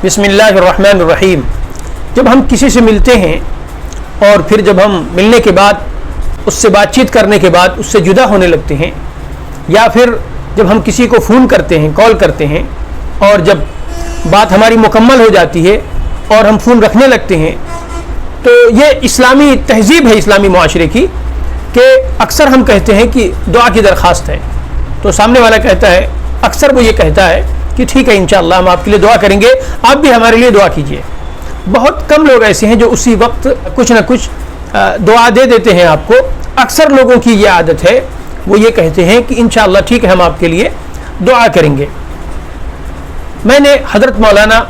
بسم اللہ الرحمن الرحیم. جب ہم کسی سے ملتے ہیں اور پھر جب ہم ملنے کے بعد اس سے بات چیت کرنے کے بعد اس سے جدا ہونے لگتے ہیں، یا پھر جب ہم کسی کو فون کرتے ہیں، کال کرتے ہیں، اور جب بات ہماری مکمل ہو جاتی ہے اور ہم فون رکھنے لگتے ہیں، تو یہ اسلامی تہذیب ہے اسلامی معاشرے کی کہ اکثر ہم کہتے ہیں کہ دعا کی درخواست ہے. تو سامنے والا کہتا ہے، اکثر وہ یہ کہتا ہے کہ ٹھیک ہے انشاءاللہ ہم آپ کے لیے دعا کریں گے، آپ بھی ہمارے لیے دعا کیجئے. بہت کم لوگ ایسے ہیں جو اسی وقت کچھ نہ کچھ دعا دے دیتے ہیں آپ کو. اکثر لوگوں کی یہ عادت ہے، وہ یہ کہتے ہیں کہ انشاءاللہ ٹھیک ہے ہم آپ کے لیے دعا کریں گے. میں نے حضرت مولانا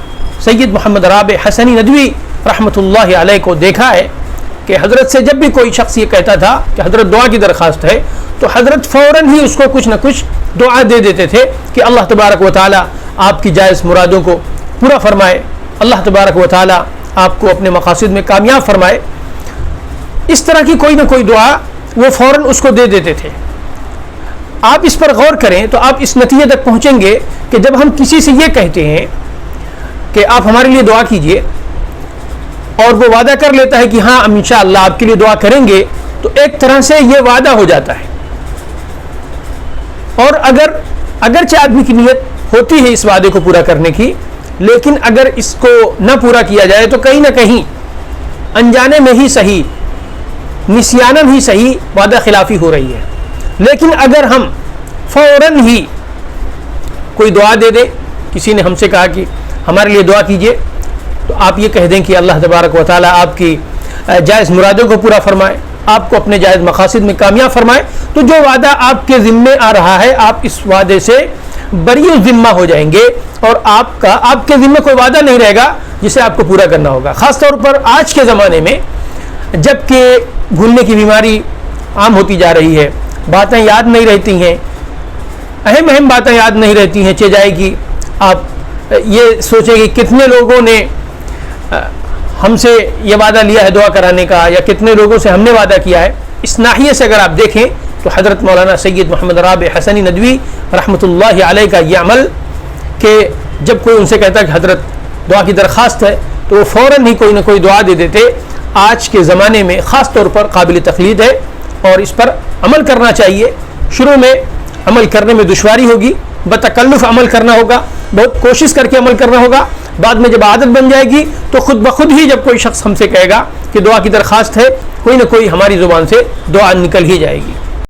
سید محمد رابع حسنی ندوی رحمۃ اللہ علیہ کو دیکھا ہے کہ حضرت سے جب بھی کوئی شخص یہ کہتا تھا کہ حضرت دعا کی درخواست ہے، تو حضرت فوراً ہی اس کو کچھ نہ کچھ دعا دے دیتے تھے کہ اللہ تبارک و تعالی آپ کی جائز مرادوں کو پورا فرمائے، اللہ تبارک و تعالی آپ کو اپنے مقاصد میں کامیاب فرمائے. اس طرح کی کوئی نہ کوئی دعا وہ فوراً اس کو دے دیتے تھے. آپ اس پر غور کریں تو آپ اس نتیجے تک پہنچیں گے کہ جب ہم کسی سے یہ کہتے ہیں کہ آپ ہمارے لیے دعا کیجئے، اور وہ وعدہ کر لیتا ہے کہ ہاں ہم انشاءاللہ آپ کے لیے دعا کریں گے، تو ایک طرح سے یہ وعدہ ہو جاتا ہے. اور اگرچہ آدمی کی نیت ہوتی ہے اس وعدے کو پورا کرنے کی، لیکن اگر اس کو نہ پورا کیا جائے تو کہیں نہ کہیں انجانے میں ہی صحیح، نسیاناً ہی صحیح وعدہ خلافی ہو رہی ہے. لیکن اگر ہم فوراً ہی کوئی دعا دے دے، کسی نے ہم سے کہا کہ ہمارے لیے دعا کیجئے، تو آپ یہ کہہ دیں کہ اللہ تبارک و تعالی آپ کی جائز مرادوں کو پورا فرمائے، آپ کو اپنے جائز مقاصد میں کامیاب فرمائے، تو جو وعدہ آپ کے ذمے آ رہا ہے آپ اس وعدے سے بری ذمہ ہو جائیں گے، اور آپ کے ذمے کوئی وعدہ نہیں رہے گا جسے آپ کو پورا کرنا ہوگا. خاص طور پر آج کے زمانے میں جب کہ بھولنے کی بیماری عام ہوتی جا رہی ہے، باتیں یاد نہیں رہتی ہیں، اہم باتیں یاد نہیں رہتی ہیں. جائے گی آپ یہ سوچیں کہ کتنے لوگوں نے ہم سے یہ وعدہ لیا ہے دعا کرانے کا، یا کتنے لوگوں سے ہم نے وعدہ کیا ہے. اس ناحیے سے اگر آپ دیکھیں تو حضرت مولانا سید محمد رابع حسنی ندوی رحمۃ اللہ علیہ کا یہ عمل کہ جب کوئی ان سے کہتا کہ حضرت دعا کی درخواست ہے، تو وہ فوراً ہی کوئی نہ کوئی دعا دے دیتے، آج کے زمانے میں خاص طور پر قابل تقلید ہے، اور اس پر عمل کرنا چاہیے. شروع میں عمل کرنے میں دشواری ہوگی، بتکلف عمل کرنا ہوگا، بہت کوشش کر کے عمل کرنا ہوگا. بعد میں جب عادت بن جائے گی تو خود بخود ہی جب کوئی شخص ہم سے کہے گا کہ دعا کی درخواست ہے، کوئی نہ کوئی ہماری زبان سے دعا نکل ہی جائے گی.